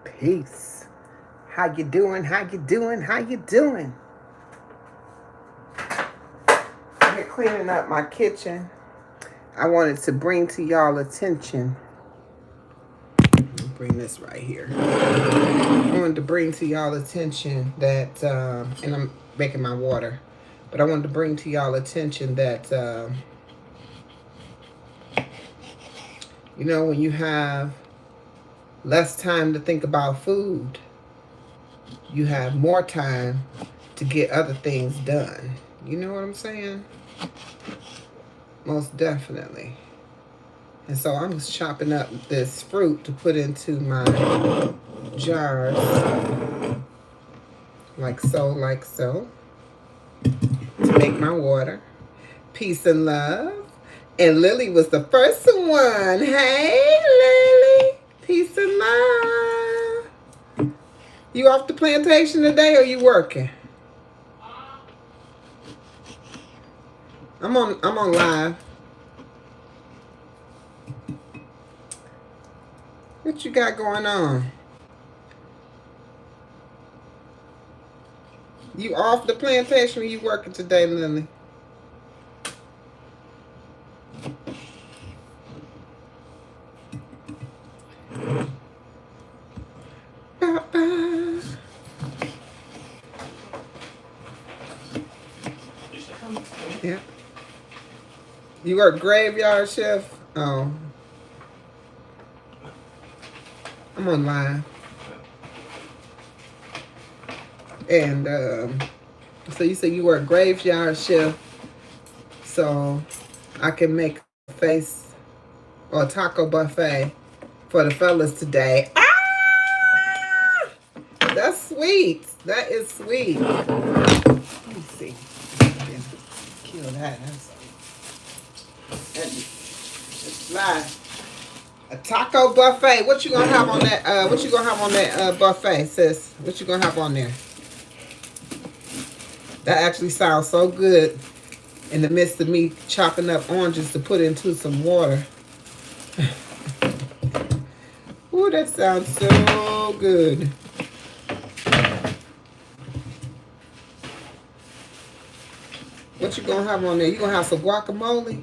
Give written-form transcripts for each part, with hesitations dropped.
Peace. How you doing? How you doing? How you doing? I'm here cleaning up my kitchen. I wanted to bring to y'all attention. Bring this right here. I wanted to bring to y'all attention that, and I'm making my water, but I wanted to bring to y'all attention that, you know, when you have less time to think about food, you have more time to get other things done. You know what I'm saying? Most definitely. And so I'm just chopping up this fruit to put into my jars. Like so. To make my water. Peace and love. And Lily was the first one. Hey, Lily. Peace and love. You off the plantation today or you working? I'm on live. What you got going on? You off the plantation or you working today, Lily? Yeah. You work graveyard shift? Oh. I'm on live. And so you say you work graveyard shift, so I can make a face or a taco buffet for the fellas today. Ah! That's sweet. That is sweet. Let me see. Kill that. That's live. A taco buffet. What you gonna have on that? What you gonna have on that buffet, sis? What you gonna have on there? That actually sounds so good. In the midst of me chopping up oranges to put into some water. Ooh, that sounds so good. What you gonna have on there? You gonna have some guacamole?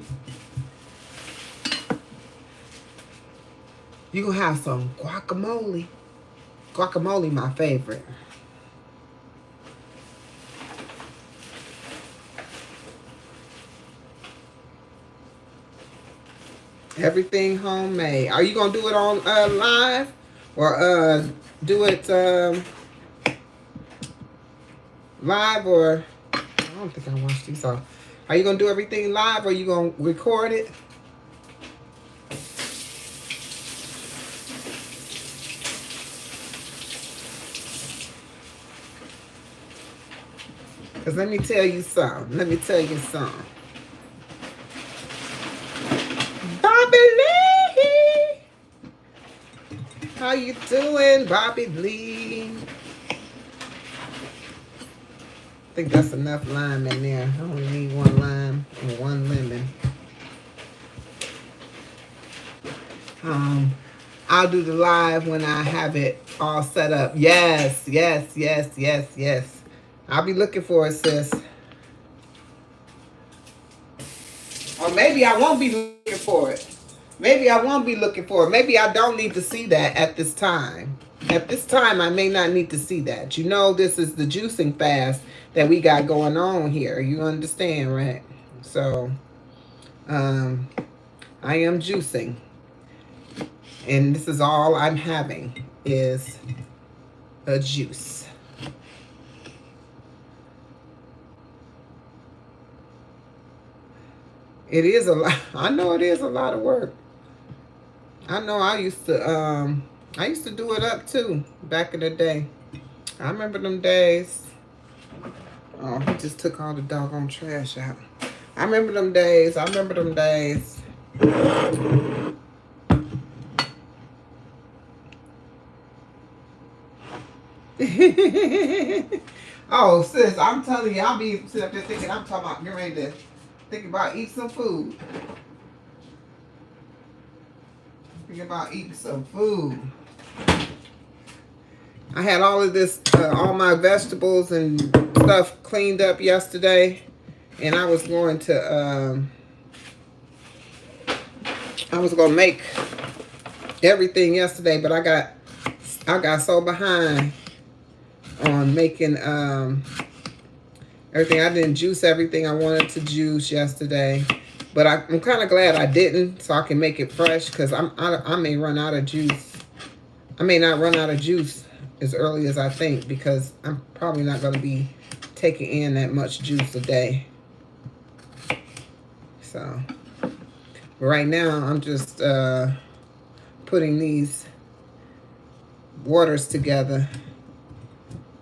You gonna have some guacamole? Guacamole, my favorite. Everything homemade. Are you gonna do it on live or do it live or I don't think I watched these off. Are you gonna do everything live or you gonna record it? Because let me tell you something. Let me tell you something. Bobby Lee! How you doing, Bobby Lee? I think that's enough lime in there. I only need one lime and one lemon. I'll do the live when I have it all set up. Yes, yes, yes, yes, yes. I'll be looking for it, sis. Or maybe I won't be looking for it. Maybe I won't be looking for it. Maybe I don't need to see that at this time. At this time, I may not need to see that. You know, this is the juicing fast that we got going on here. You understand, right? So, I am juicing. And this is all I'm having is a juice. It is a lot. I know it is a lot of work. I know I used to do it up too back in the day. I remember them days. Oh, he just took all the doggone trash out. I remember them days. I remember them days. Oh, sis, I'm telling you, I'll be sitting up there thinking I'm talking about getting ready to think about eating some food. Think about eating some food. I had all of this, all my vegetables and stuff cleaned up yesterday, and I was going to make everything yesterday, but I got so behind on making everything. I didn't juice everything I wanted to juice yesterday, but I'm kind of glad I didn't, so I can make it fresh, because I may run out of juice. I may not run out of juice as early as I think, because I'm probably not going to be taking in that much juice a day. So right now I'm just putting these waters together,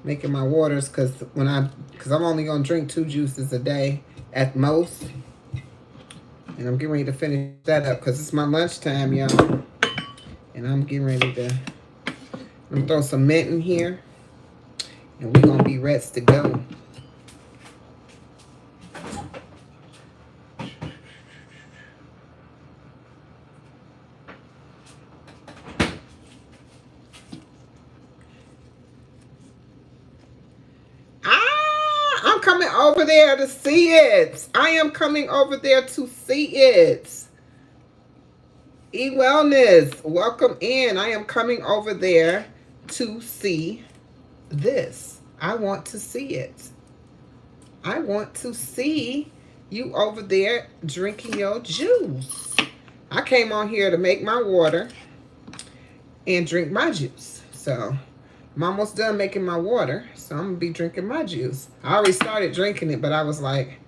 making my waters, because I'm only going to drink 2 juices a day at most. And I'm getting ready to finish that up, because it's my lunchtime, y'all. And I'm getting ready to, I'm gonna throw some mint in here, and we're gonna be ready to go. I'm coming over there to see it. I am coming over there to see it. E-Wellness, welcome in. I am coming over there to see this. I want to see it. I want to see you over there drinking your juice. I came on here to make my water and drink my juice. So I'm almost done making my water, so I'm going to be drinking my juice. I already started drinking it, but I was like,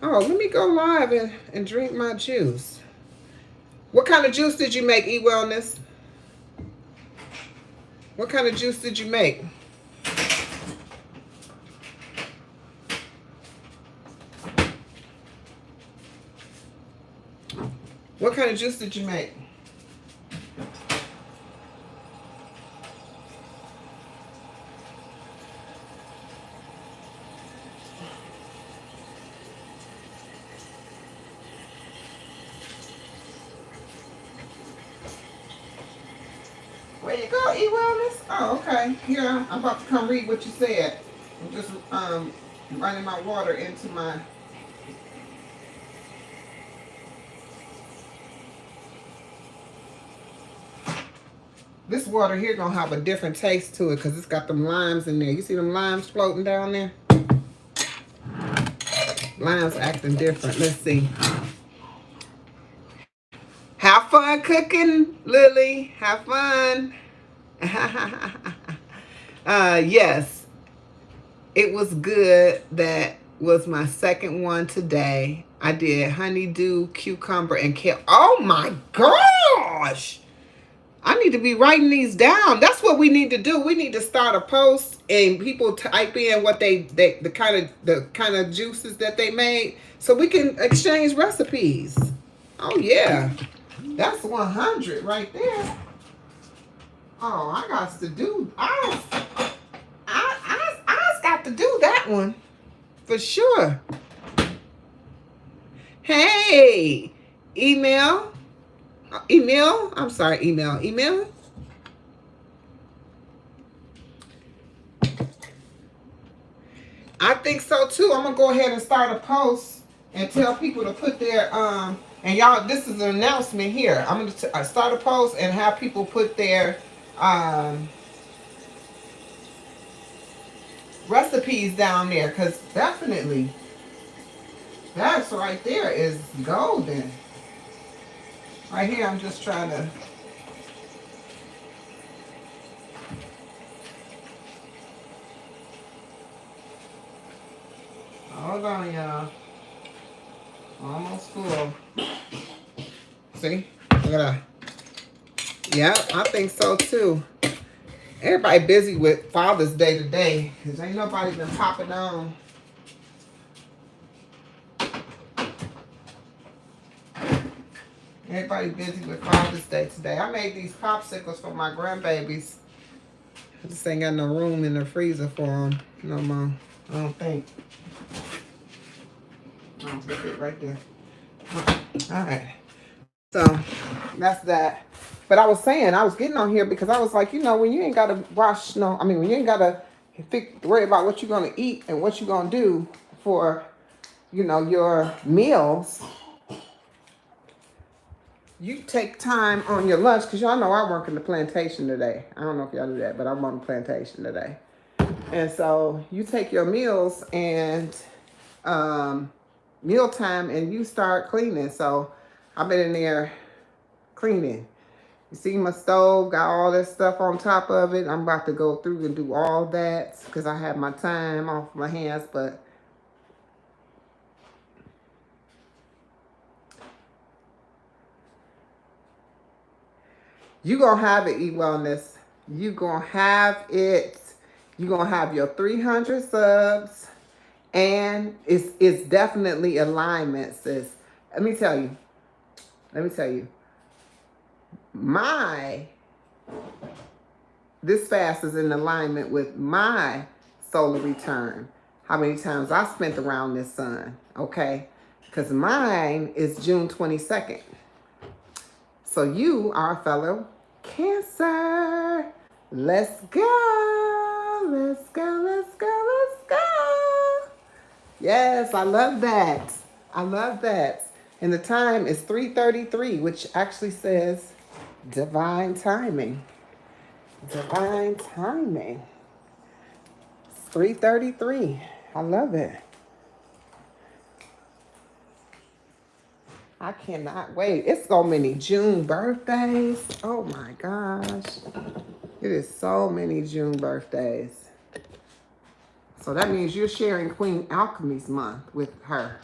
oh, let me go live and drink my juice. What kind of juice did you make, E-Wellness? What kind of juice did you make? What kind of juice did you make? Where you go, E-Wellness? Oh, okay. Here, I'm about to come read what you said. I'm just running my water into my... This water here gonna have a different taste to it, because it's got them limes in there. You see them limes floating down there? Limes acting different. Let's see. Have fun cooking, Lily. Have fun. Yes, it was good. That was my second one today. I did honeydew, cucumber, and kale. Oh my gosh! I need to be writing these down. That's what we need to do. We need to start a post and people type in what the kind of juices that they made, so we can exchange recipes. Oh yeah. That's 100 right there. Oh, I got to do. I got to do that one for sure. Hey, email. I'm sorry, email. I think so too. I'm gonna go ahead and start a post and tell people to put their and y'all, this is an announcement here. I'm going to start a post and have people put their recipes down there, because definitely that's right there is golden. Right here, I'm just trying to... Hold on, y'all. Almost full. See? Look at that. Yeah, I think so too. Everybody busy with Father's Day today, because ain't nobody been popping on. Everybody busy with Father's Day today. I made these popsicles for my grandbabies. I just ain't got no room in the freezer for them no more. I don't think. Oh, put it right there. All right. So that's that. But I was saying, I was getting on here because I was like, when you ain't got to wash, when you ain't got to worry about what you're going to eat and what you're going to do for, your meals, you take time on your lunch, because y'all know I work in the plantation today. I don't know if y'all knew that, but I'm on the plantation today. And so you take your meals and mealtime and you start cleaning. So I've been in there cleaning. You see my stove, got all that stuff on top of it. I'm about to go through and do all that because I have my time off my hands, but you gonna have it, Eat Wellness. You gonna have it. You gonna have your 300 subs, and it's definitely alignment, sis. Let me tell you. This fast is in alignment with my solar return. How many times I spent around this sun, okay? Because mine is June 22nd. So you are a fellow Cancer. Let's go. Let's go, let's go, let's go. Yes, I love that. I love that. And the time is 3:33, which actually says divine timing. Divine timing. It's 3:33. I love it. I cannot wait. It's so many June birthdays. Oh my gosh. It is so many June birthdays. So that means you're sharing Queen Alchemy's month with her.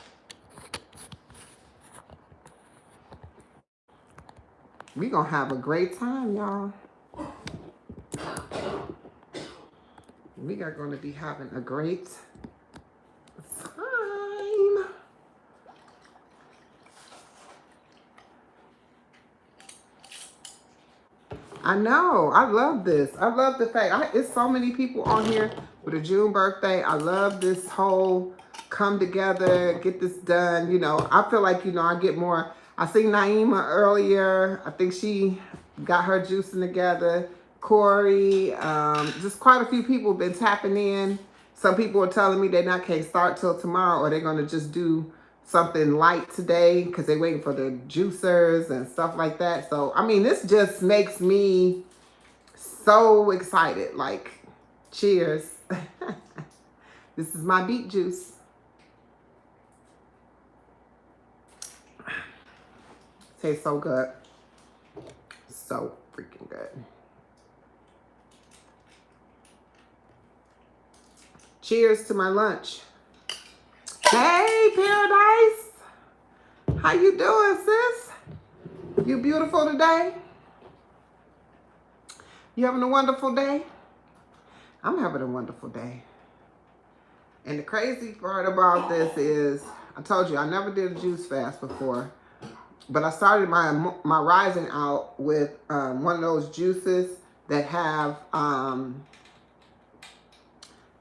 We're going to have a great time, y'all. We are going to be having a great time. I know. I love this. I love the fact. It's so many people on here with a June birthday. I love this whole come together, get this done. I feel like, I get more. I seen Naima earlier. I think she got her juicing together. Corey, just quite a few people have been tapping in. Some people are telling me they not can't start till tomorrow, or they're going to just do something light today because they're waiting for the juicers and stuff like that. So, this just makes me so excited. Like, cheers. This is my beet juice. Tastes so good. So freaking good. Cheers to my lunch. Hey, Paradise. How you doing, sis? You beautiful today? You having a wonderful day? I'm having a wonderful day. And the crazy part about this is, I told you, I never did a juice fast before. But I started my rising out with one of those juices that have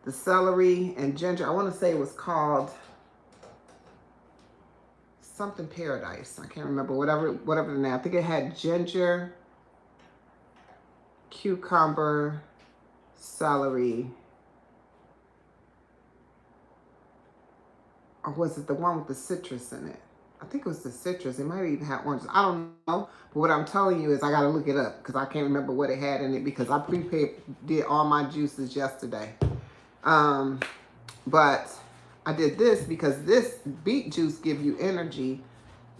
the celery and ginger. I want to say it was called something Paradise. I can't remember, whatever the name. I think it had ginger, cucumber, celery. Or was it the one with the citrus in it? I think it was the citrus. It might even have oranges. I don't know. But what I'm telling you is I got to look it up because I can't remember what it had in it because I did all my juices yesterday. But I did this because this beet juice gives you energy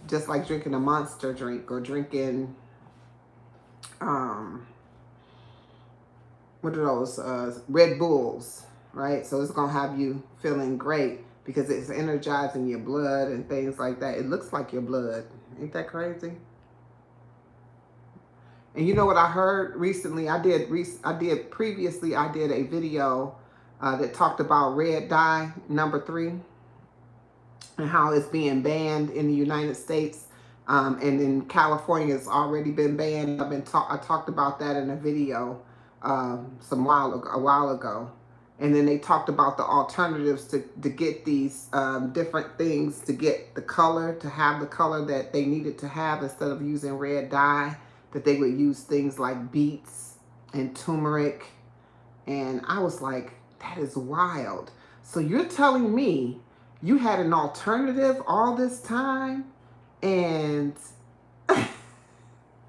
just like drinking a Monster drink or drinking, what are those, Red Bulls, right? So it's going to have you feeling great because it's energizing your blood and things like that. It looks like your blood. Ain't that crazy? And you know what I heard recently? I did a video that talked about red dye number 3 and how it's being banned in the United States. And in California, it's already been banned. I talked about that in a video a while ago. And then they talked about the alternatives to get these different things to get the color, to have the color that they needed to have instead of using red dye, that they would use things like beets and turmeric. And I was like, that is wild. So you're telling me you had an alternative all this time, and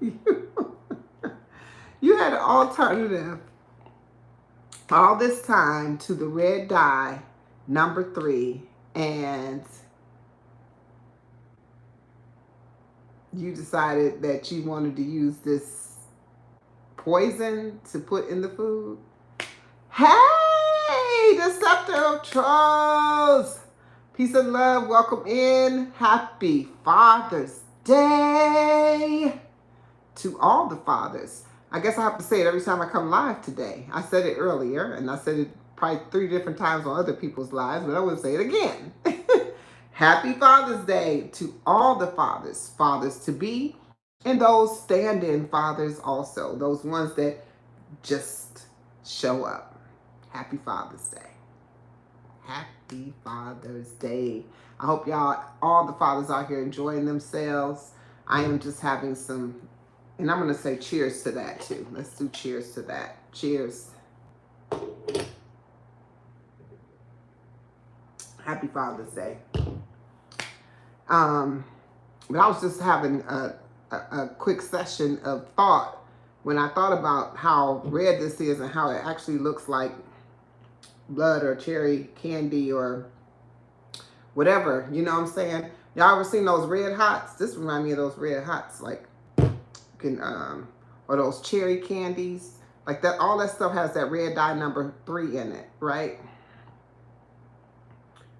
you had an alternative all this time to the red dye number 3, and you decided that you wanted to use this poison to put in the food. Hey, the Scepter of Trolls. Peace and love. Welcome in. Happy Father's Day to all the fathers. I guess I have to say it every time I come live today. I said it earlier, and I said it probably 3 different times on other people's lives, but I will say it again. Happy Father's Day to all the fathers, fathers to be, and those stand-in fathers also, those ones that just show up. Happy Father's Day. Happy Father's Day. I hope y'all, all the fathers out here enjoying themselves. I am just having some, and I'm going to say cheers to that too. Let's do cheers to that. Cheers. Happy Father's Day. But I was just having a quick session of thought when I thought about how red this is and how it actually looks like blood or cherry candy or whatever, you know what I'm saying? Y'all ever seen those red hots? This reminds me of those red hots, like or those cherry candies, like that. All that stuff has that red dye number 3 in it, right?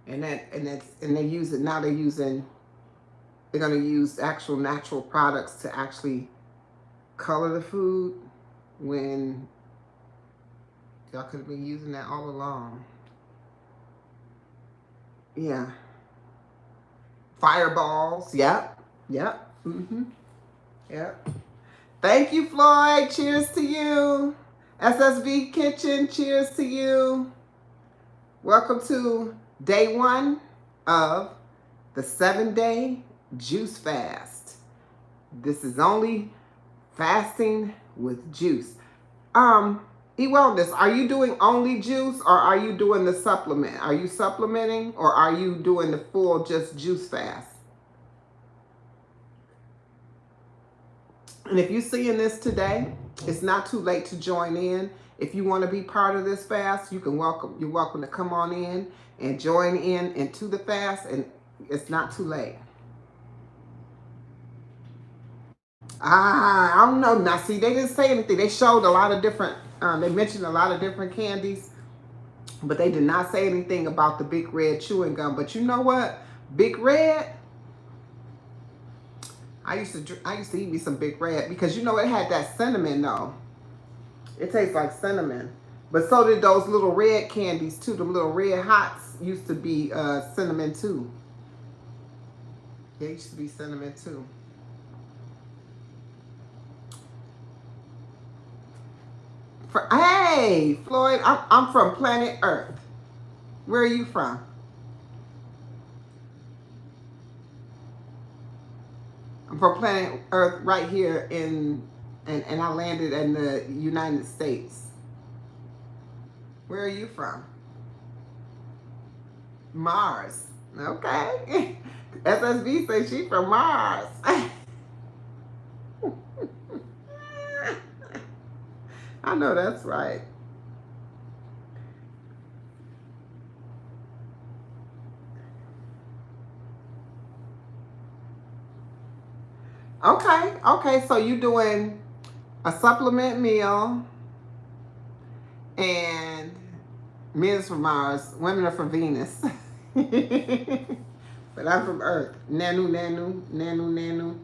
And they use it now. They're gonna use actual natural products to actually color the food, when y'all could have been using that all along. Yeah. Fireballs. Yep. Yep. Yep. Thank you, Floyd. Cheers to you. SSV Kitchen. Cheers to you. Welcome to day 1 of the 7-day juice fast. This is only fasting with juice. E-Wellness, are you doing only juice, or are you doing the supplement? Are you supplementing, or are you doing the full just juice fast? And if you're seeing this today, it's not too late to join in. If you want to be part of this fast, you're welcome to come on in and join in into the fast, and it's not too late. I don't know. Now, see, they didn't say anything. They showed a lot of different, they mentioned a lot of different candies, but they did not say anything about the Big Red chewing gum. But you know what? Big Red, I used to eat me some Big Red, because you know it had that cinnamon though. It tastes like cinnamon. But so did those little red candies too. The little red hots used to be cinnamon too. They used to be cinnamon too. Hey, Floyd, I'm from planet Earth. Where are you from? I'm from planet Earth right here and I landed in the United States. Where are you from? Mars. Okay. SSB says she's from Mars. I know that's right. Okay, so you're doing a supplement meal, and men is from Mars, women are from Venus. But I'm from Earth. Nanu.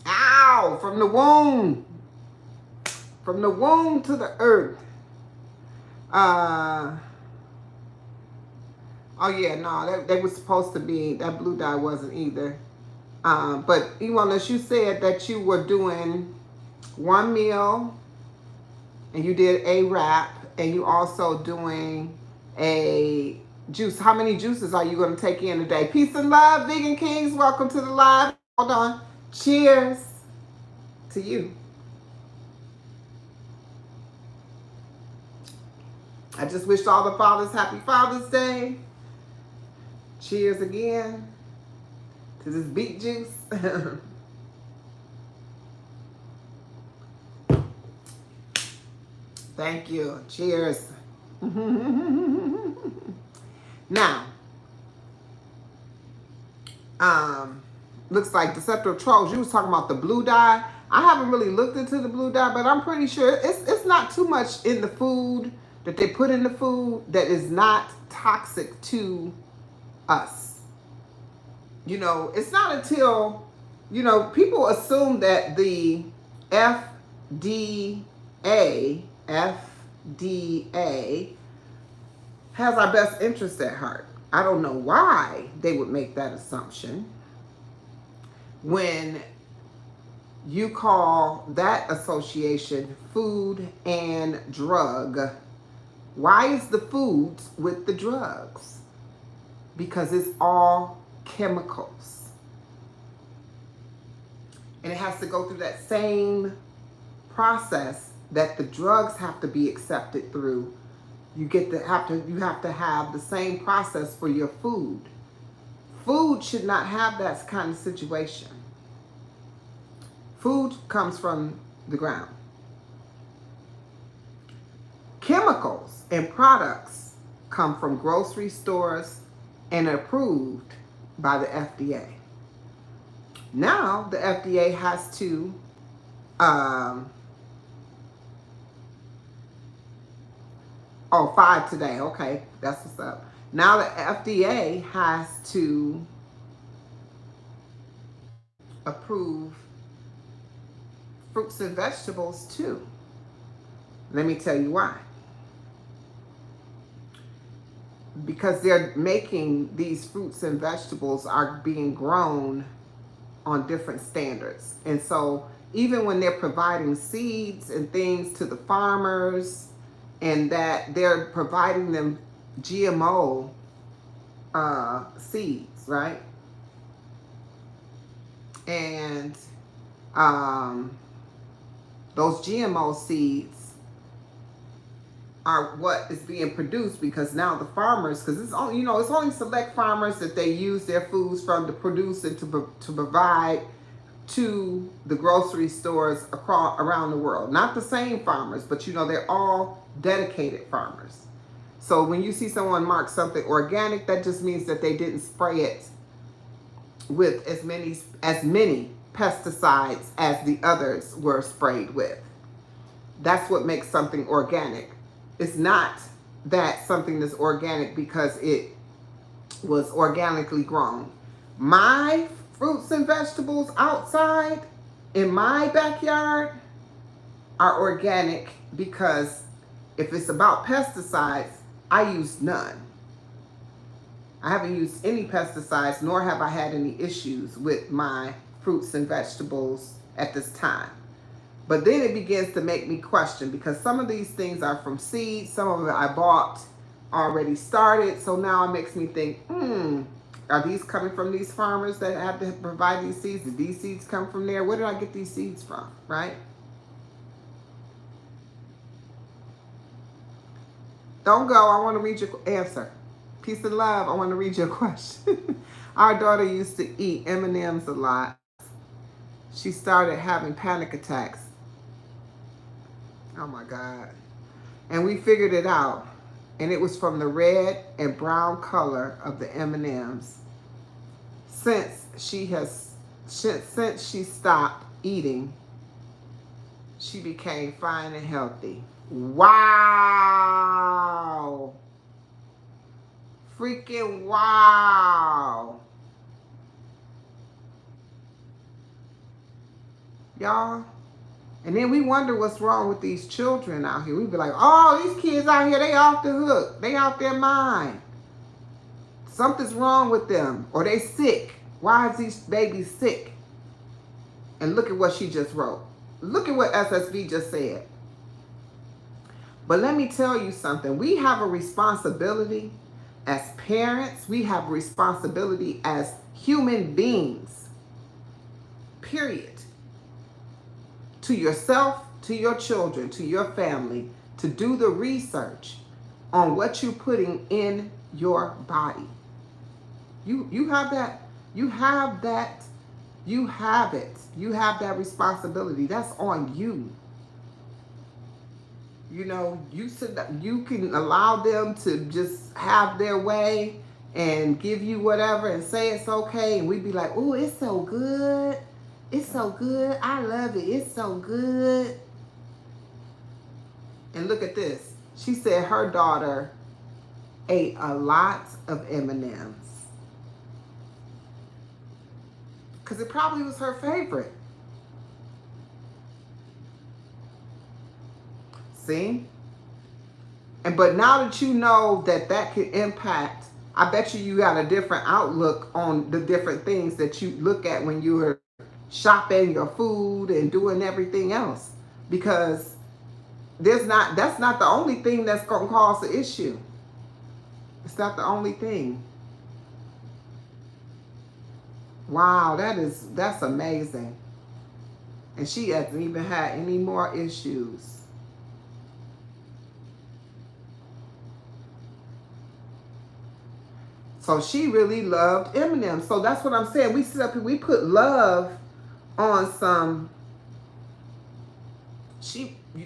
Ow, from the womb. From the womb to the earth. Oh yeah, no, they was supposed to be, that blue dye wasn't either. But unless you said that you were doing one meal and you did a wrap, and you also doing a juice. How many juices are you going to take in a day? Peace and love, Vegan Kings. Welcome to the live. Hold on. Cheers to you. I just wished all the fathers happy Father's Day. Cheers again to this beet juice. Thank you. Cheers. Now, looks like Deceptive Trolls, you was talking about the blue dye. I haven't really looked into the blue dye, but I'm pretty sure it's not too much in the food that they put in the food that is not toxic to us. You know, it's not until, you know, people assume that the FDA has our best interest at heart. I don't know why they would make that assumption when you call that association food and drug. Why is the foods with the drugs? Because it's all chemicals. And it has to go through that same process that the drugs have to be accepted through. You have to have the same process for your food. Food should not have that kind of situation. Food comes from the ground. Chemicals and products come from grocery stores and approved by the FDA. Now the FDA has to oh, 5 today. Okay, that's what's up. Now the FDA has to approve fruits and vegetables too. Let me tell you why. Because they're making these fruits and vegetables are being grown on different standards. And so even when they're providing seeds and things to the farmers, and that they're providing them GMO seeds, right? And those GMO seeds are what is being produced, because now the farmers, because it's only, you know, it's only select farmers that they use their foods from to produce and to provide to the grocery stores around the world. Not the same farmers, but you know, they're all dedicated farmers. So when you see someone mark something organic, that just means that they didn't spray it with as many pesticides as the others were sprayed with. That's what makes something organic. It's not that something is organic because it was organically grown. My fruits and vegetables outside in my backyard are organic because if it's about pesticides, I use none. I haven't used any pesticides, nor have I had any issues with my fruits and vegetables at this time. But then it begins to make me question, because some of these things are from seeds, some of it I bought already started. So now it makes me think, are these coming from these farmers that have to provide these seeds? Did these seeds come from there? Where did I get these seeds from, right? Don't go. I want to read your answer. Peace and love. I want to read your question. Our daughter used to eat M&Ms a lot. She started having panic attacks. Oh my God. And we figured it out. And it was from the red and brown color of the M&Ms. Since she stopped eating, she became fine and healthy. Wow. Freaking wow. Y'all. And then we wonder what's wrong with these children out here. We be like, oh, these kids out here, they off the hook. They out their mind. Something's wrong with them. Or they sick. Why is these babies sick? And look at what she just wrote. Look at what SSB just said. But let me tell you something. We have a responsibility as parents. We have a responsibility as human beings. period. To yourself, to your children, to your family, to do the research on what you're putting in your body. You have that. You have that. You have it. You have that responsibility. That's on you. You know, you can allow them to just have their way and give you whatever and say it's okay, and we'd be like, oh, it's so good. It's so good. I love it. It's so good. And look at this. She said her daughter ate a lot of M&Ms. Because it probably was her favorite. See? But now that you know that that could impact, I bet you got a different outlook on the different things that you look at when you're shopping your food and doing everything else. Because that's not the only thing that's going to cause the issue. It's not the only thing. Wow, that's amazing. And she hasn't even had any more issues. So she really loved Eminem. So that's what I'm saying. We sit up here, we put love on some.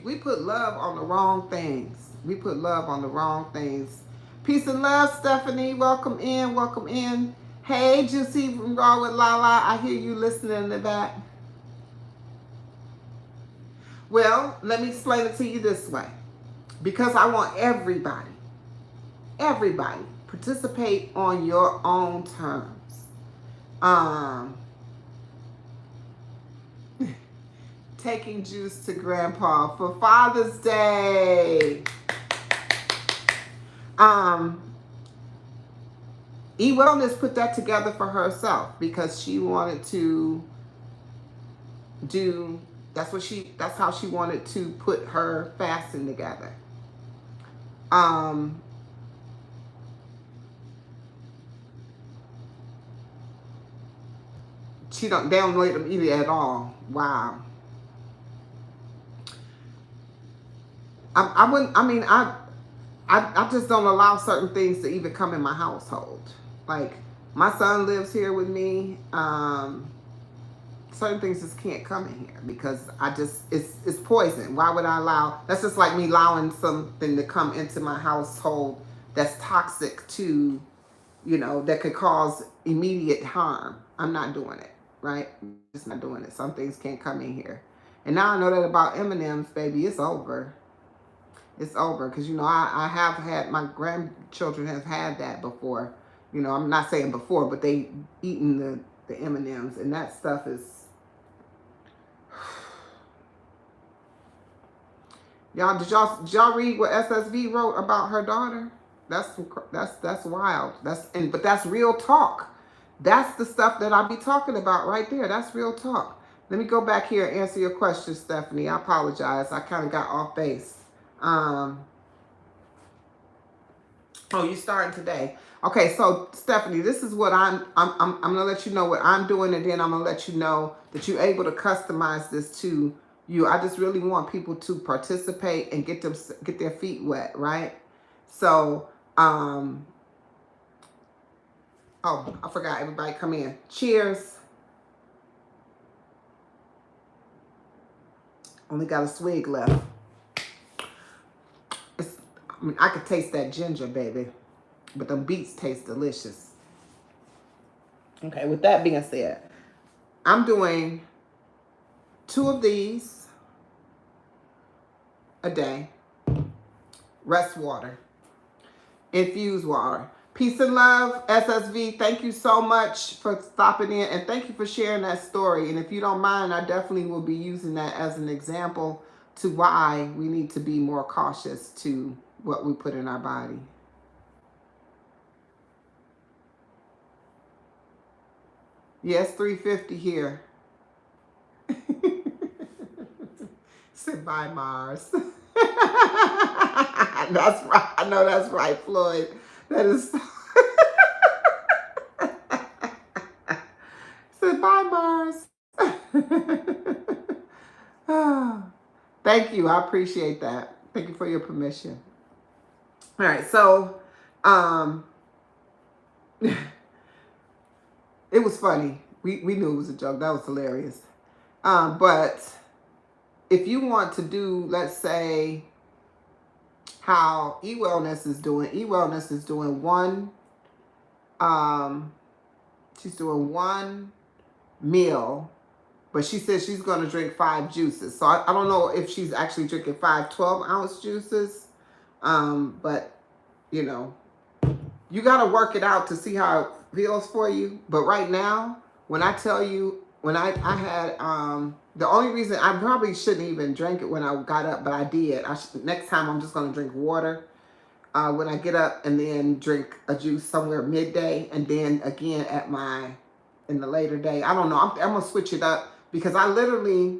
We put love on the wrong things. We put love on the wrong things. Peace and love, Stephanie. Welcome in. Welcome in. Hey, Juicy from Raw with Lala. I hear you listening in the back. Well, let me explain it to you this way. Because I want everybody, participate on your own terms. Taking juice to Grandpa for Father's Day. E-Wellness put that together for herself because she wanted to do, that's how she wanted to put her fasting together. They don't let them eat it at all. Wow. I just don't allow certain things to even come in my household. Like, my son lives here with me. Certain things just can't come in here because it's poison. Why would I allow, that's just like me allowing something to come into my household that's toxic to, that could cause immediate harm. I'm not doing it, right? I'm just not doing it. Some things can't come in here. And now I know that about M&Ms, baby, it's over. It's over because, I have had, my grandchildren have had that before. I'm not saying before, but they eaten the M&Ms, and that stuff is, did y'all read what SSV wrote about her daughter? That's wild. But that's real talk. That's the stuff that I be talking about right there. That's real talk. Let me go back here and answer your question, Stephanie. I apologize. I kind of got off base. Oh, you starting today? Okay, so Stephanie, this is what I'm gonna let you know what I'm doing, and then I'm gonna let you know that you're able to customize this to you. I just really want people to participate and get their feet wet, right? So, oh, I forgot. Everybody, come in. Cheers. Only got a swig left. I could taste that ginger, baby. But them beets taste delicious. Okay, with that being said, I'm doing 2 of these a day. Rest water. Infused water. Peace and love, SSV. Thank you so much for stopping in. And thank you for sharing that story. And if you don't mind, I definitely will be using that as an example to why we need to be more cautious to what we put in our body. Yes, 350 here. Sit by Mars. That's right. I know that's right, Floyd. That is. Sit by Mars. Thank you. I appreciate that. Thank you for your permission. All right. So, it was funny. We knew it was a joke. That was hilarious. But if you want to do, let's say, how eWellness is doing one, she's doing one meal, but she says she's going to drink 5 juices. So I don't know if she's actually drinking 5 12-ounce juices. But, you know, you got to work it out to see how it feels for you. But right now, when I tell you, when I had, the only reason I probably shouldn't even drink it when I got up, but I did. Next time I'm just going to drink water when I get up, and then drink a juice somewhere midday, and then again in the later day. I don't know. I'm going to switch it up, because I literally,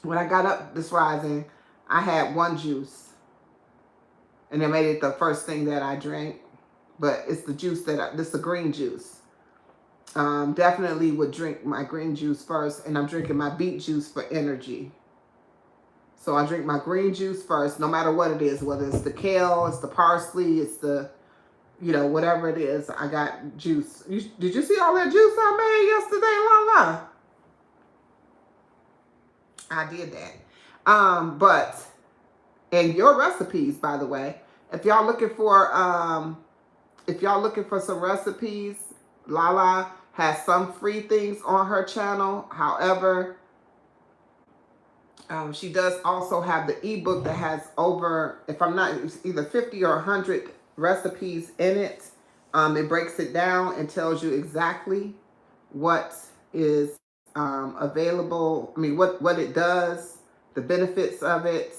when I got up this rising, I had 1 juice, and I made it the first thing that I drank. But it's the juice this is the green juice. Definitely would drink my green juice first, and I'm drinking my beet juice for energy. So I drink my green juice first, no matter what it is, whether it's the kale, it's the parsley, it's the, you know, whatever it is. I got juice. Did you see all that juice I made yesterday, I did that. But in your recipes, by the way, if y'all looking for some recipes, Lala has some free things on her channel. However, she does also have the ebook that has over, if I'm not, it's either 50 or 100 recipes in it. It breaks it down and tells you exactly what is available. I mean, what it does, the benefits of it,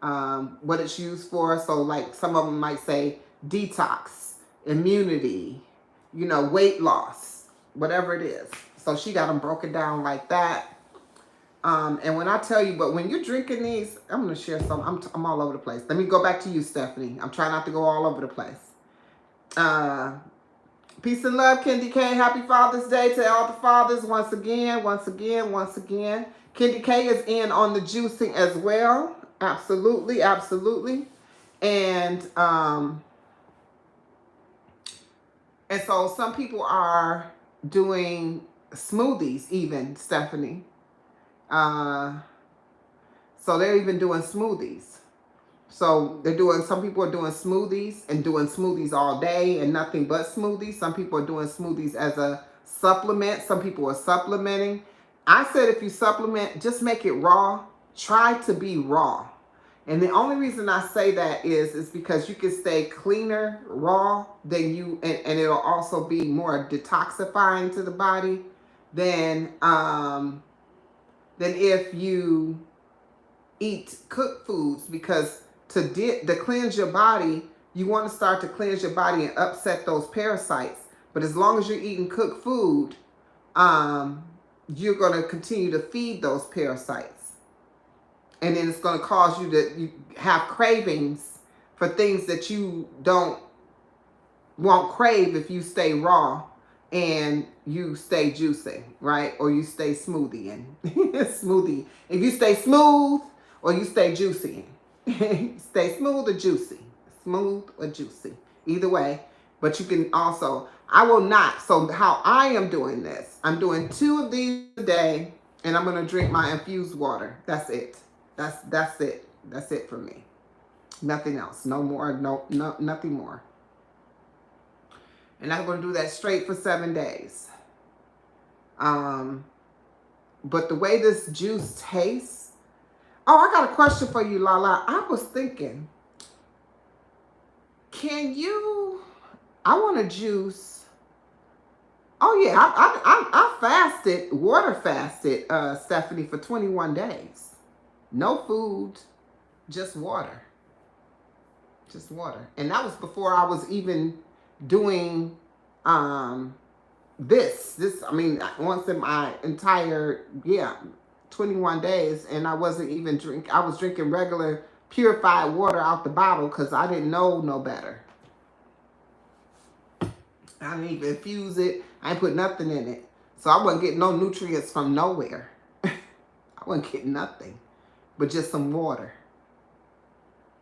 what it's used for. So like some of them might say detox, immunity, you know, weight loss, whatever it is. So she got them broken down like that. And when I tell you, but when you're drinking these, I'm going to share some. I'm all over the place. Let me go back to you, Stephanie. I'm trying not to go all over the place. Peace and love, Kendi K. Happy Father's Day to all the fathers once again. Kendi K is in on the juicing as well. Absolutely. And so some people are doing smoothies even, Stephanie. So they're even doing smoothies. So some people are doing smoothies and doing smoothies all day and nothing but smoothies. Some people are doing smoothies as a supplement. Some people are supplementing. I said if you supplement, just make it raw. Try to be raw. And the only reason I say that is because you can stay cleaner raw than and it'll also be more detoxifying to the body than if you eat cooked foods, because to cleanse your body, you want to start to cleanse your body and upset those parasites. But as long as you're eating cooked food, you're going to continue to feed those parasites. And then it's going to cause you to have cravings for things that you won't crave if you stay raw and you stay juicing, right? Or you stay smoothieing. Smoothie. If you stay smooth or you stay juicy. Stay smooth or juicy. Smooth or juicy. Either way. But you can also, I will not. So how I am doing this, I'm doing 2 of these a day, and I'm going to drink my infused water. That's it. That's it. That's it for me. Nothing else. No more. No, nothing more. And I'm going to do that straight for 7 days. But the way this juice tastes. Oh, I got a question for you, Lala. I was thinking, I want to juice. Oh yeah, I fasted, water fasted, Stephanie, for 21 days. No food, just water. Just water. And that was before I was even doing this, I mean, once in my entire 21 days, and I wasn't even I was drinking regular purified water out the bottle because I didn't know no better. I didn't even infuse it. I didn't put nothing in it. So I wasn't getting no nutrients from nowhere. I wasn't getting nothing but just some water.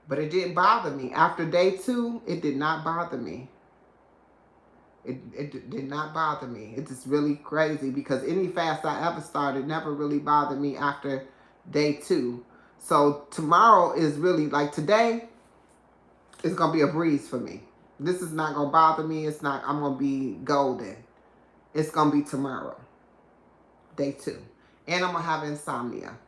But it didn't bother me. After day 2, it did not bother me. It did not bother me. It's just really crazy because any fast I ever started never really bothered me after day 2. So tomorrow is really, like today, it's going to be a breeze for me. This is not going to bother me. It's not, I'm going to be golden. It's going to be tomorrow, day 2. And I'm going to have insomnia.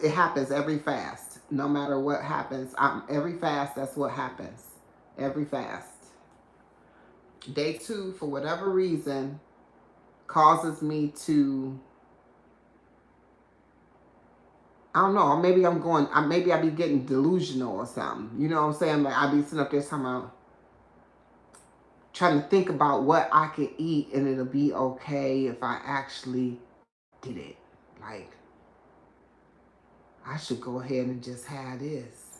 It happens every fast. No matter what happens, every fast, that's what happens. Every fast. Day 2, for whatever reason, causes me to, I don't know, maybe maybe I be getting delusional or something. You know what I'm saying? Like I be sitting up there trying to think about what I could eat and it'll be okay if I actually did it. Like, I should go ahead and just have this.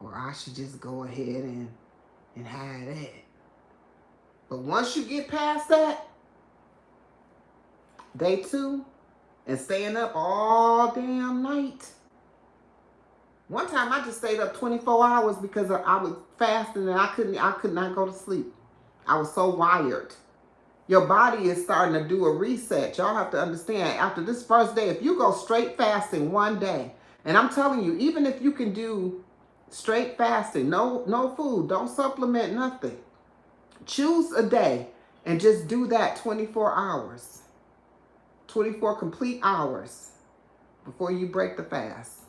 Or I should just go ahead and have that. But once you get past that, day 2, and staying up all damn night. One time I just stayed up 24 hours because I was fasting and I could not go to sleep. I was so wired. Your body is starting to do a reset. Y'all have to understand, after this first day, if you go straight fasting one day, and I'm telling you, even if you can do straight fasting, no food, don't supplement nothing. Choose a day and just do that 24 hours. 24 complete hours before you break the fast.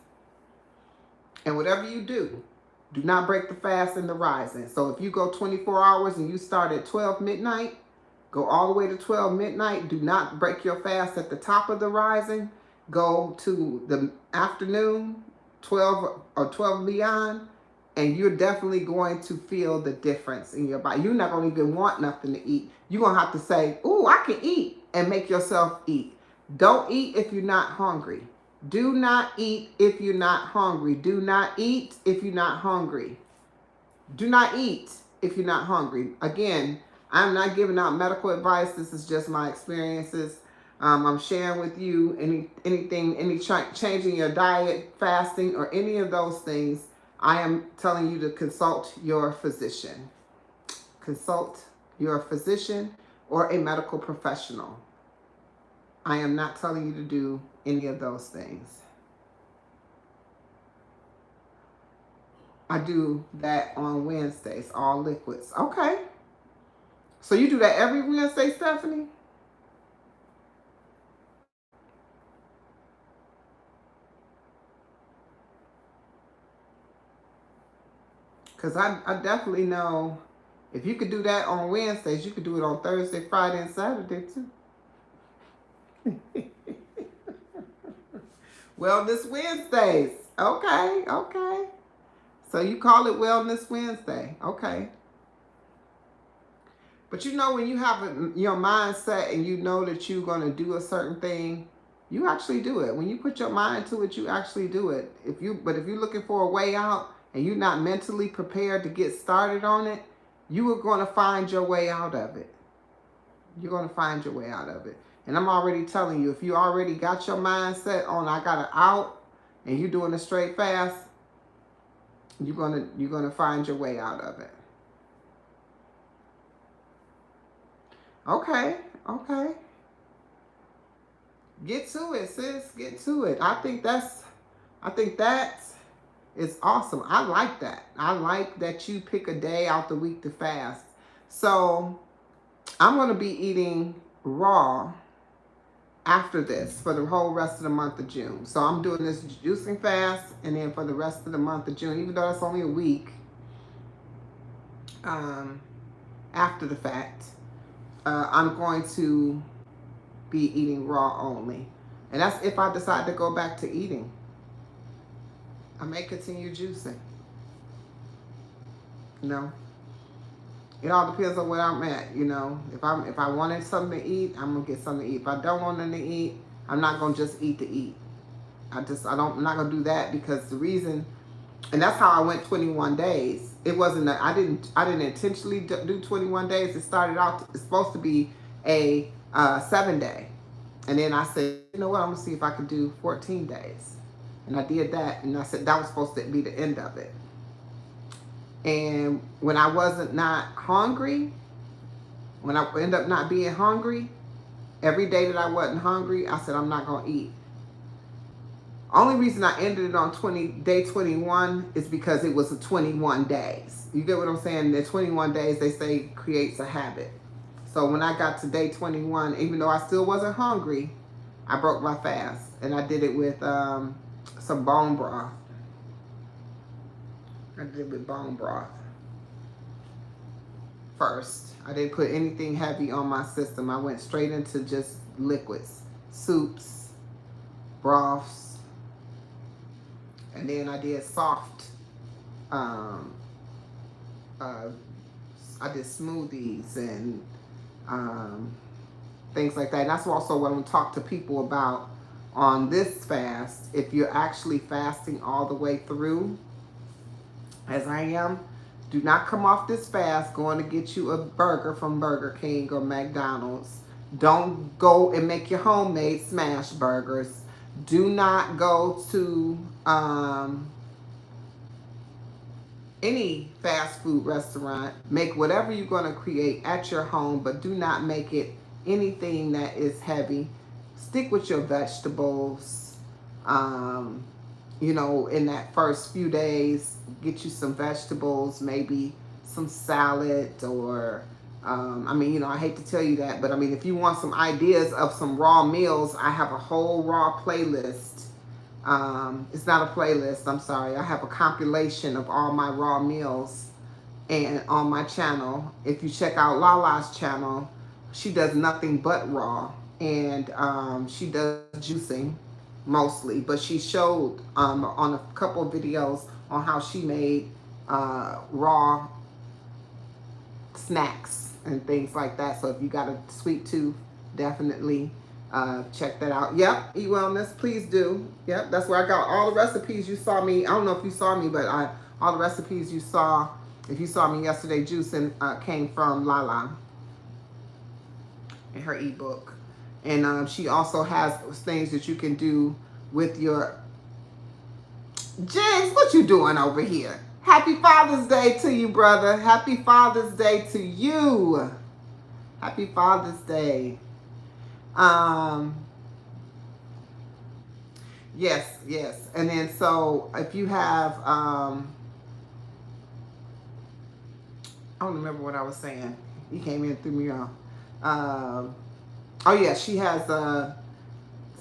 And whatever you do not break the fast in the rising. So if you go 24 hours and you start at 12 midnight, go all the way to 12 midnight. Do not break your fast at the top of the rising. Go to the afternoon, 12 or 12 beyond, and you're definitely going to feel the difference in your body. You're not going to even want nothing to eat. You're going to have to say, ooh, I can eat, and make yourself eat. Don't eat if you're not hungry. Do not eat if you're not hungry. Do not eat if you're not hungry. Do not eat if you're not hungry. Again, I'm not giving out medical advice. This is just my experiences. I'm sharing with you any changing your diet, fasting, or any of those things. I am telling you to consult your physician. Consult your physician or a medical professional. I am not telling you to do any of those things. I do that on Wednesdays, all liquids. Okay. So you do that every Wednesday, Stephanie? Because I definitely know if you could do that on Wednesdays, you could do it on Thursday, Friday, and Saturday too. Wellness Wednesdays. Okay, okay. So you call it Wellness Wednesday. Okay. But you know, when you have your mindset and you know that you're going to do a certain thing, you actually do it. When you put your mind to it, you actually do it. But if you're looking for a way out and you're not mentally prepared to get started on it, you are going to find your way out of it. You're going to find your way out of it. And I'm already telling you, if you already got your mindset on I got to out and you're doing a straight fast, you're gonna find your way out of it. Okay, okay. Get to it, sis. Get to it. I think that is awesome. I like that. I like that you pick a day out the week to fast. So I'm going to be eating raw after this for the whole rest of the month of June. So I'm doing this juicing fast, and then for the rest of the month of June, even though it's only a week after the fact, I'm going to be eating raw only. And that's if I decide to go back to eating. I may continue juicing. You know, it all depends on where I'm at. You know, if I wanted something to eat, I'm gonna get something to eat. If I don't want anything to eat, I'm not gonna just eat to eat. I'm not gonna do that, because the reason, and that's how I went 21 days. It wasn't that I didn't intentionally do 21 days. It started out, it's supposed to be a 7-day. And then I said, you know what, I'm gonna see if I could do 14 days. And I did that, and I said that was supposed to be the end of it. And when I wasn't not hungry, when I ended up not being hungry, every day that I wasn't hungry, I said I'm not gonna eat. Only reason I ended it on day 21 is because it was a 21 days. You get what I'm saying? The 21 days, they say, creates a habit. So when I got to day 21, even though I still wasn't hungry, I broke my fast. And I did it with some bone broth. I did it with bone broth first. I didn't put anything heavy on my system. I went straight into just liquids, soups, broths. And then I did soft, I did smoothies and things like that. And that's also what I'm going to talk to people about on this fast. If you're actually fasting all the way through, as I am, do not come off this fast going to get you a burger from Burger King or McDonald's. Don't go and make your homemade smash burgers. Do not go to any fast food restaurant. Make whatever you're going to create at your home, but do not make it anything that is heavy. Stick with your vegetables. You know, in that first few days, get you some vegetables, maybe some salad, or I mean, you know, I hate to tell you that, but I mean, if you want some ideas of some raw meals, I have a whole raw playlist. It's not a playlist, I'm sorry. I have a compilation of all my raw meals and on my channel. If you check out Lala's channel, she does nothing but raw, and she does juicing mostly, but she showed on a couple of videos on how she made raw snacks and things like that. So if you got a sweet tooth, definitely check that out. Yep, eat wellness, please do. Yep, that's where I got all the recipes you saw me. I don't know if you saw me, but all the recipes you saw, if you saw me yesterday juicing, came from Lala in her ebook. And she also has things that you can do with your... James, what you doing over here? Happy Father's Day to you, brother. Happy Father's Day to you. Happy Father's Day. Yes. And then so if you have... I don't remember what I was saying. You came in and threw me off. Oh yeah, she has so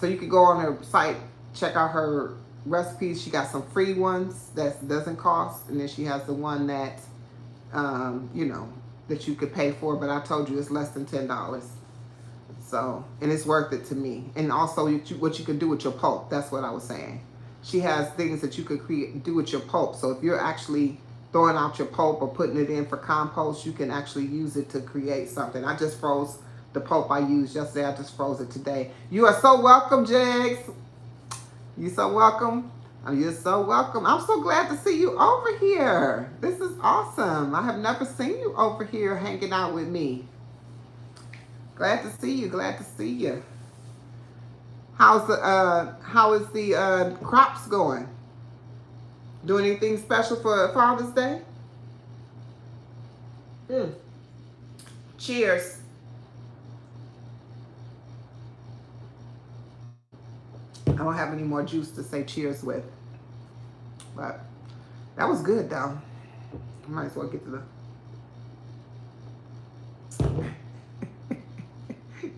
you can go on her site, check out her recipes. She got some free ones that doesn't cost, and then she has the one that you know, that you could pay for, but I told you it's less than $10. So, and it's worth it to me. And also what you can do with your pulp, that's what I was saying. She has things that you could do with your pulp. So if you're actually throwing out your pulp or putting it in for compost, you can actually use it to create something. I just froze the pulp I used yesterday. I just froze it today. You are so welcome, Jags. You're so welcome. You're so welcome. I'm so glad to see you over here. This is awesome. I have never seen you over here hanging out with me. Glad to see you. Glad to see you. How is the crops going? Doing anything special for Father's Day? Cheers. I don't have any more juice to say cheers with. But that was good, though. I might as well get to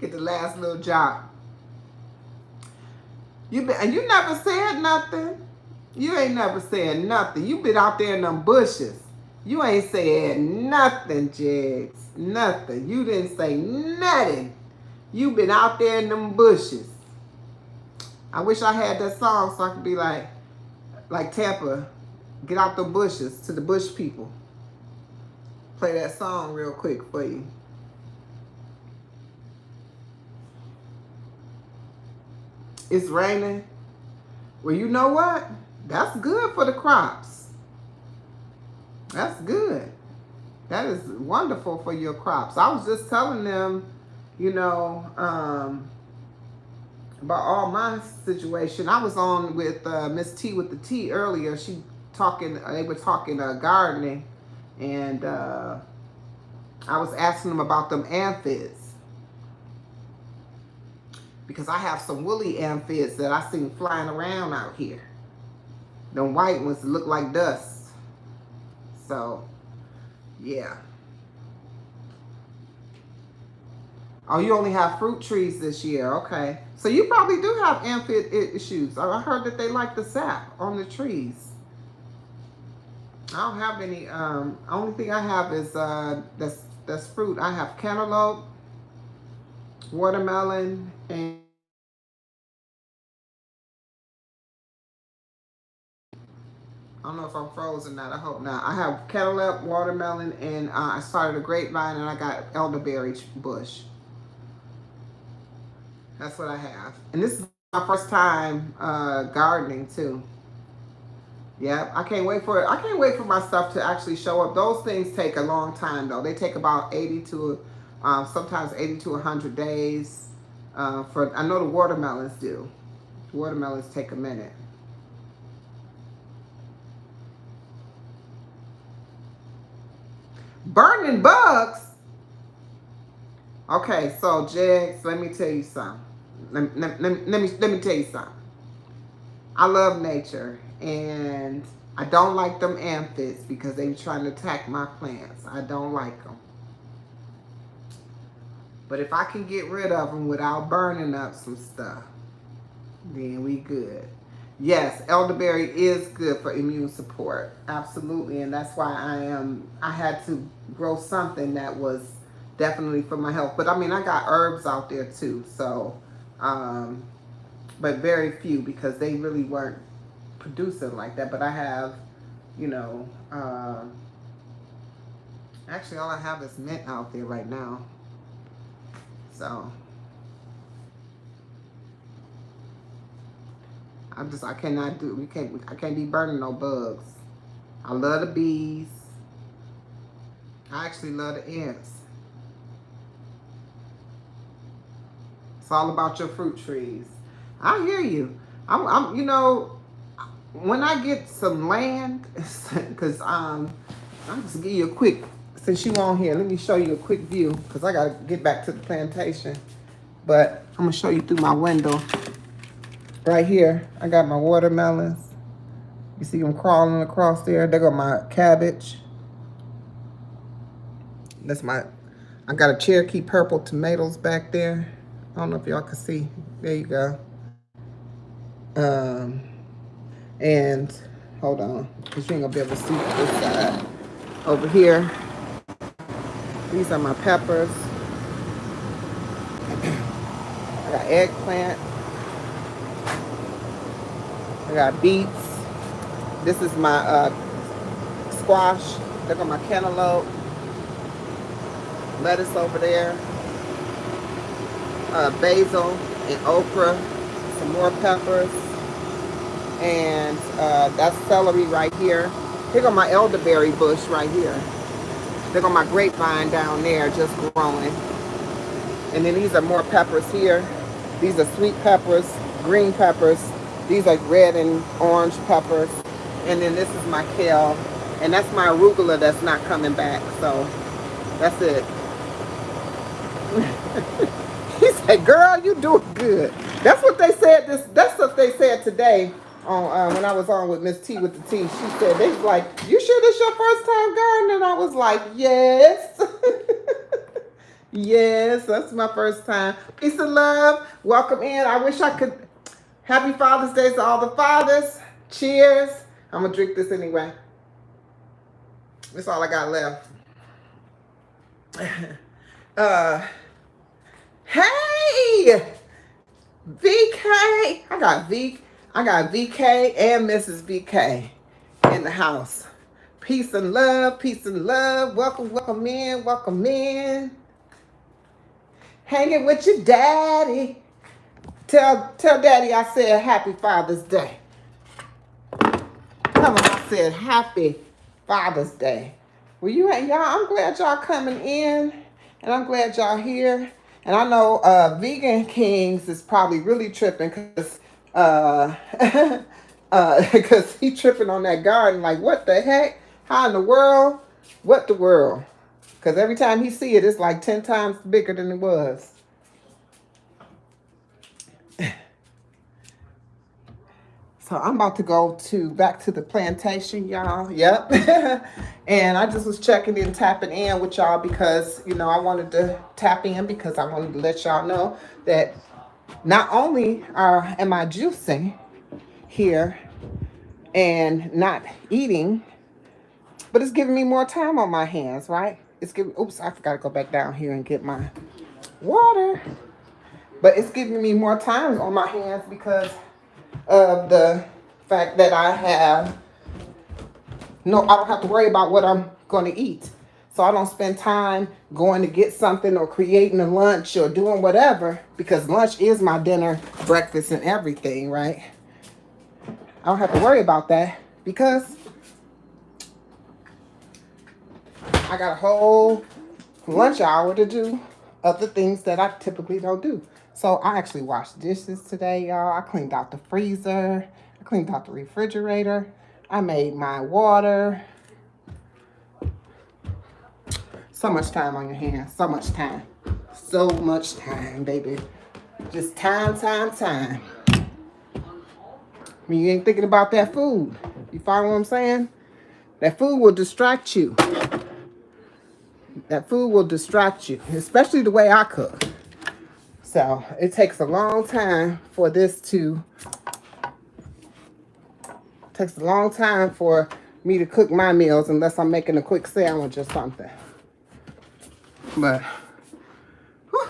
the last little job. You never said nothing. You ain't never said nothing. You been out there in them bushes. You ain't said nothing, Jigs. Nothing. You didn't say nothing. You been out there in them bushes. I wish I had that song so I could be like Tampa, get out the bushes to the bush people. Play that song real quick for you. It's raining. Well, you know what? That's good for the crops. That's good. That is wonderful for your crops. I was just telling them you know, about all my situation. I was on with Miss T with the T earlier. They were talking gardening, and I was asking them about them aphids, because I have some woolly aphids that I seen flying around out here. Them white ones look like dust. So, yeah. Oh, you only have fruit trees this year. Okay. So you probably do have amphid issues. I heard that they like the sap on the trees. I don't have any. Only thing I have is that's fruit. I have cantaloupe, watermelon, and I don't know if I'm frozen or not. I hope not. I have cantaloupe, watermelon, and I started a grapevine, and I got elderberry bush. That's what I have. And this is my first time gardening too. Yeah, I can't wait for it. I can't wait for my stuff to actually show up. Those things take a long time though. They take about 80 to sometimes 80 to 100 days. I know the watermelons do. Watermelons take a minute. Burning bugs. Okay, so Jegs, let me tell you something. Let me tell you something. I love nature, and I don't like them aphids because they trying to attack my plants. I don't like them. But if I can get rid of them without burning up some stuff, then we good. Yes, elderberry is good for immune support. Absolutely. And that's why I had to grow something that was definitely for my health. But I mean, I got herbs out there too. So, but very few because they really weren't producing like that. But I have, you know, actually all I have is mint out there right now. So I can't be burning no bugs. I love the bees. I actually love the ants. It's all about your fruit trees. I hear you. You know, when I get some land, because I'll just give you a quick, since you on here, let me show you a quick view, because I got to get back to the plantation. But I'm going to show you through my window. Right here, I got my watermelons. You see them crawling across there? There go my cabbage. I got a Cherokee purple tomatoes back there. I don't know if y'all can see. There you go. And hold on, because you ain't gonna be able to see this side. Over here, these are my peppers. I got eggplant. I got beets. This is my squash. Look at my cantaloupe. Lettuce over there. Basil and okra. Some more peppers. And that's celery right here. Here go my elderberry bush right here. There go my grapevine down there just growing. And then these are more peppers here. These are sweet peppers, green peppers. These are red and orange peppers. And then this is my kale. And that's my arugula that's not coming back. So that's it. He said, girl, you doing good. That's what they said. That's what they said today on when I was on with Miss T with the T. She said, they was like, you sure this your first time gardening? And I was like, yes. Yes, that's my first time. Peace and love. Welcome in. I wish I could. Happy Father's Day to all the fathers. Cheers. I'm going to drink this anyway. That's all I got left. Hey, VK. I got VK and Mrs. VK in the house. Peace and love. Peace and love. Welcome in. Welcome in. Hanging with your daddy. Tell daddy I said happy Father's Day. Tell him I said happy Father's Day. Well, y'all, I'm glad y'all coming in, and I'm glad y'all here. And I know Vegan Kings is probably really tripping because because he tripping on that garden. Like, what the heck? How in the world? What the world? Because every time he see it, it's like 10 times bigger than it was. So I'm about to go back to the plantation, y'all. Yep. And I just was checking in, tapping in with y'all because, I wanted to tap in because I wanted to let y'all know that not only am I juicing here and not eating, but it's giving me more time on my hands, right? It's giving, oops, I forgot to go back down here and get my water. But it's giving me more time on my hands because of the fact that I don't have to worry about what I'm going to eat. So I don't spend time going to get something or creating a lunch or doing whatever, because lunch is my dinner, breakfast, and everything, right? I don't have to worry about that because I got a whole lunch hour to do other things that I typically don't do. So I actually washed dishes today, y'all. I cleaned out the freezer. I cleaned out the refrigerator. I made my water. So much time on your hands. So much time. So much time, baby. Just time, time, time. When you ain't thinking about that food. You follow what I'm saying? That food will distract you. That food will distract you, especially the way I cook. So it takes a long time for me to cook my meals unless I'm making a quick sandwich or something. But whew.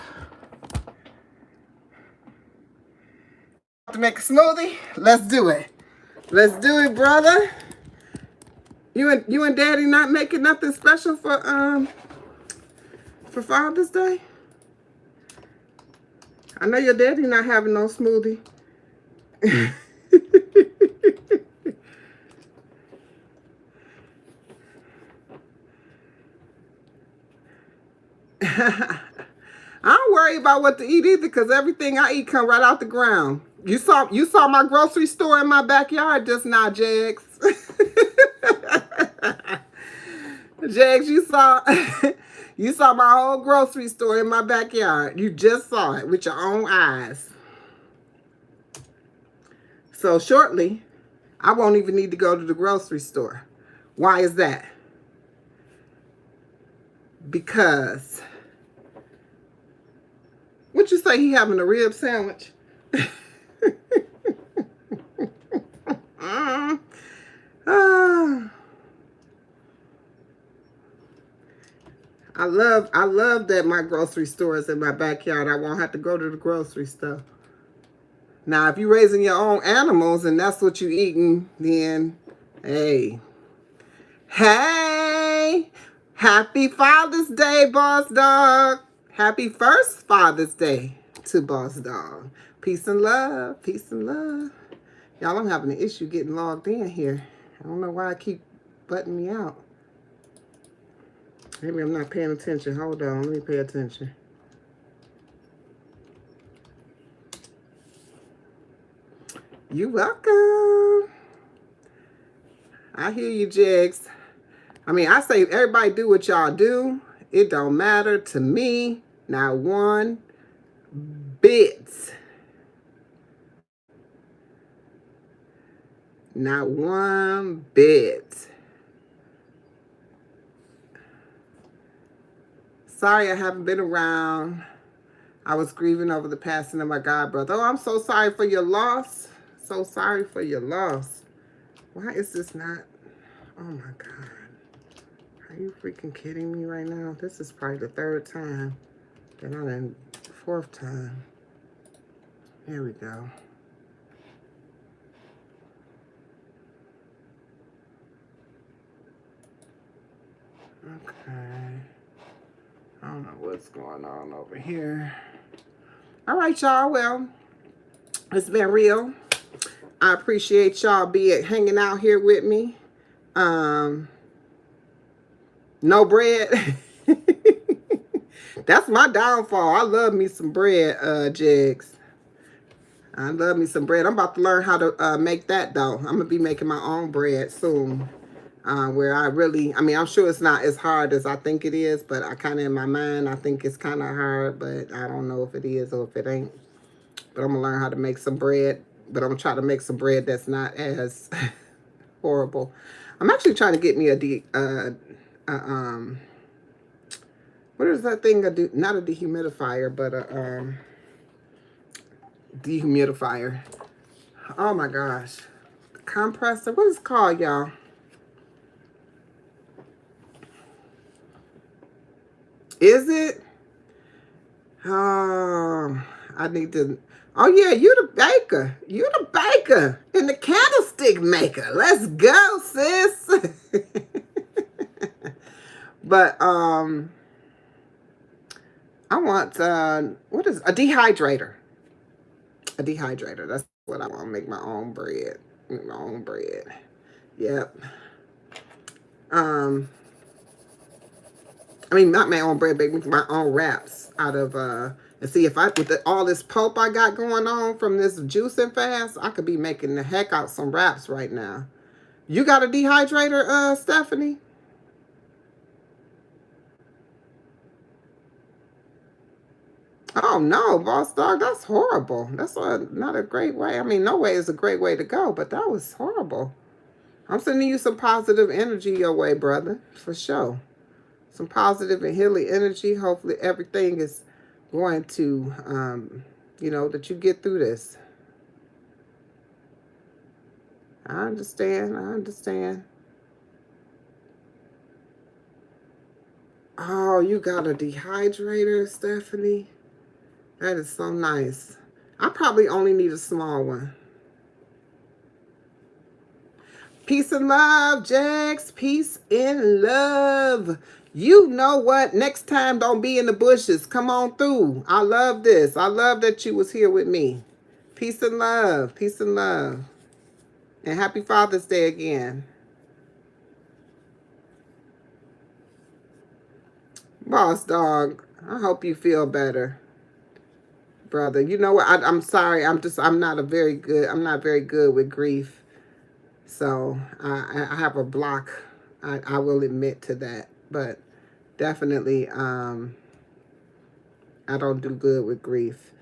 To make a smoothie? Let's do it. Let's do it, brother. You and Daddy not making nothing special for Father's Day? I know your daddy not having no smoothie. I don't worry about what to eat either, because everything I eat come right out the ground. You saw my grocery store in my backyard just now, Jags. Jags, you saw my whole grocery store in my backyard. You just saw it with your own eyes. So shortly, I won't even need to go to the grocery store. Why is that? Because what you say, he having a rib sandwich? I love that my grocery store is in my backyard. I won't have to go to the grocery store. Now, if you're raising your own animals and that's what you're eating, then hey, happy Father's Day, Boss Dog. Happy first Father's Day to Boss Dog. Peace and love. Peace and love. Y'all, I'm having an issue getting logged in here. I don't know why I keep butting me out. Maybe I'm not paying attention. Hold on. Let me pay attention. You're welcome. I hear you, Jigs. I mean, I say everybody do what y'all do. It don't matter to me. Not one bit. Not one bit. Sorry I haven't been around. I was grieving over the passing of my god brother. Oh, I'm so sorry for your loss. So sorry for your loss. Why is this not? Oh my god. Are you freaking kidding me right now? This is probably the third time. Then I'm in the fourth time. Here we go. Okay. I don't know what's going on over here. All right, y'all. Well, it's been real. I appreciate y'all hanging out here with me. No bread. That's my downfall. I love me some bread, Jigs. I love me some bread. I'm about to learn how to make that, though. I'm going to be making my own bread soon. Where I really, I mean, I'm sure it's not as hard as I think it is, but I kind of, in my mind, I think it's kind of hard, but I don't know if it is or if it ain't. But I'm going to learn how to make some bread, but I'm going to try to make some bread that's not as horrible. I'm actually trying to get me what is that thing I do? Not a dehumidifier, but a dehumidifier. Oh my gosh. Compressor. What is it called, y'all? Is it? Oh, I need to. Oh yeah, you the baker. You the baker and the candlestick maker. Let's go, sis. But I want what is a dehydrator? A dehydrator. That's what I want to make my own bread. Make my own bread. Yep. I mean, not my own bread, but my own wraps out of, and see if I, with all this pulp I got going on from this juicing fast, I could be making the heck out some wraps right now. You got a dehydrator, Stephanie? Oh no, boss dog, that's horrible. That's not a great way. I mean, no way is a great way to go, but that was horrible. I'm sending you some positive energy your way, brother, for sure. Some positive and healing energy. Hopefully everything is going to, you know, that you get through this. I understand. I understand. Oh, you got a dehydrator, Stephanie? That is so nice. I probably only need a small one. Peace and love, Jax. Peace and love. You know what? Next time, don't be in the bushes. Come on through. I love this. I love that you was here with me. Peace and love. Peace and love. And happy Father's Day again. Boss dog, I hope you feel better, brother. You know what? I'm sorry. I'm not very good with grief. So I have a block. I will admit to that. But definitely, I don't do good with grief.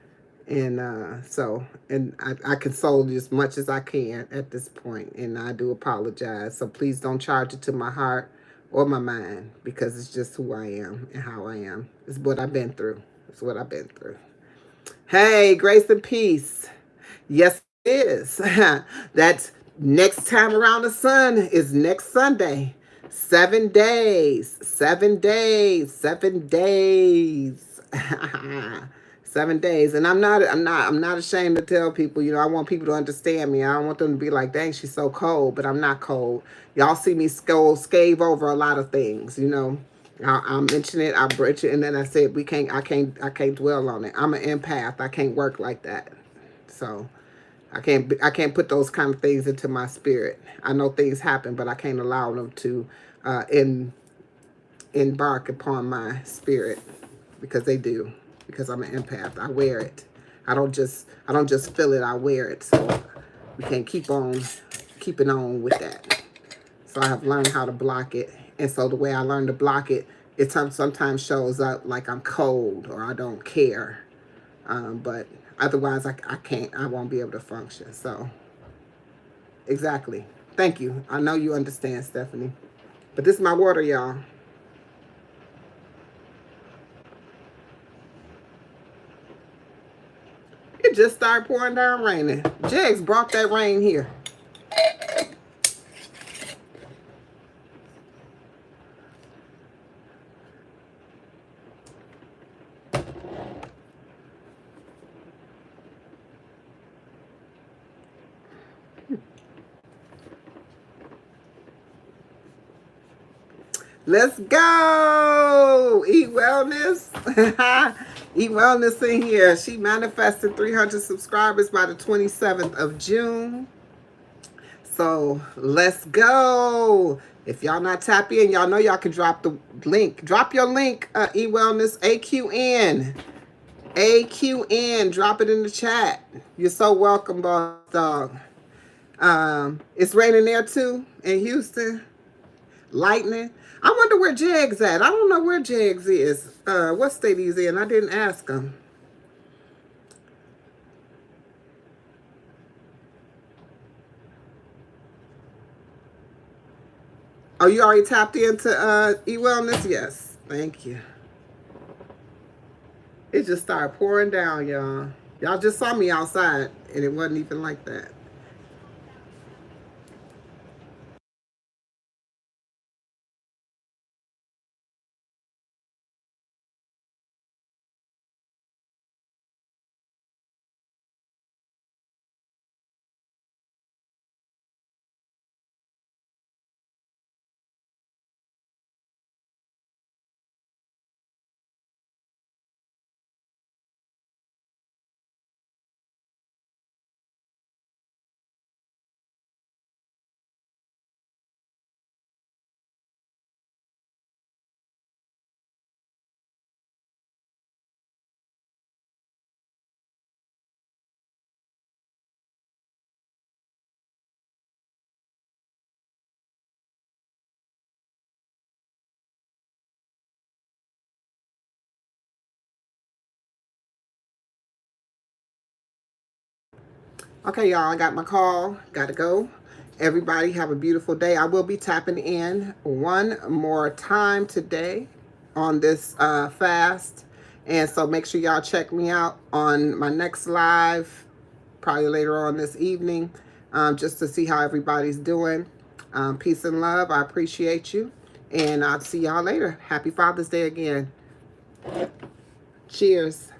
And I console you as much as I can at this point, and I do apologize. So please don't charge it to my heart or my mind, because it's just who I am and how I am. It's what I've been through. It's what I've been through. Hey, grace and peace. Yes, it is. That's next time around the sun is next Sunday. 7 days. 7 days. 7 days. 7 days. And I'm not ashamed to tell people, you know, I want people to understand me. I don't want them to be like, dang, she's so cold, but I'm not cold. Y'all see me scave over a lot of things, you know. I'll mention it, I'll bridge it, and then I said I can't dwell on it. I'm an empath. I can't work like that. So I can't put those kind of things into my spirit. I know things happen, but I can't allow them to embark upon my spirit, because they do. Because I'm an empath. I wear it. I don't just feel it, I wear it. So we can't keep on keeping on with that. So I have learned how to block it. And so the way I learned to block it, it sometimes shows up like I'm cold or I don't care. But otherwise, I won't be able to function. So, exactly. Thank you. I know you understand, Stephanie. But this is my water, y'all. It just started pouring down raining. Jags brought that rain here. Let's go! Eat Wellness. Eat Wellness in here. She manifested 300 subscribers by the 27th of June. So let's go. If y'all not tap in, y'all know y'all can drop the link. Drop your link, eWellness, AQN. AQN, drop it in the chat. You're so welcome, boss dog. It's raining there too in Houston. Lightning. I wonder where Jags at. I don't know where Jags is. What state he's in? I didn't ask him. Oh, you already tapped into eWellness? Yes. Thank you. It just started pouring down, y'all. Y'all just saw me outside, and it wasn't even like that. Okay, y'all, I got my call. Got to go. Everybody have a beautiful day. I will be tapping in one more time today on this fast. And so make sure y'all check me out on my next live, probably later on this evening, just to see how everybody's doing. Peace and love. I appreciate you. And I'll see y'all later. Happy Father's Day again. Cheers.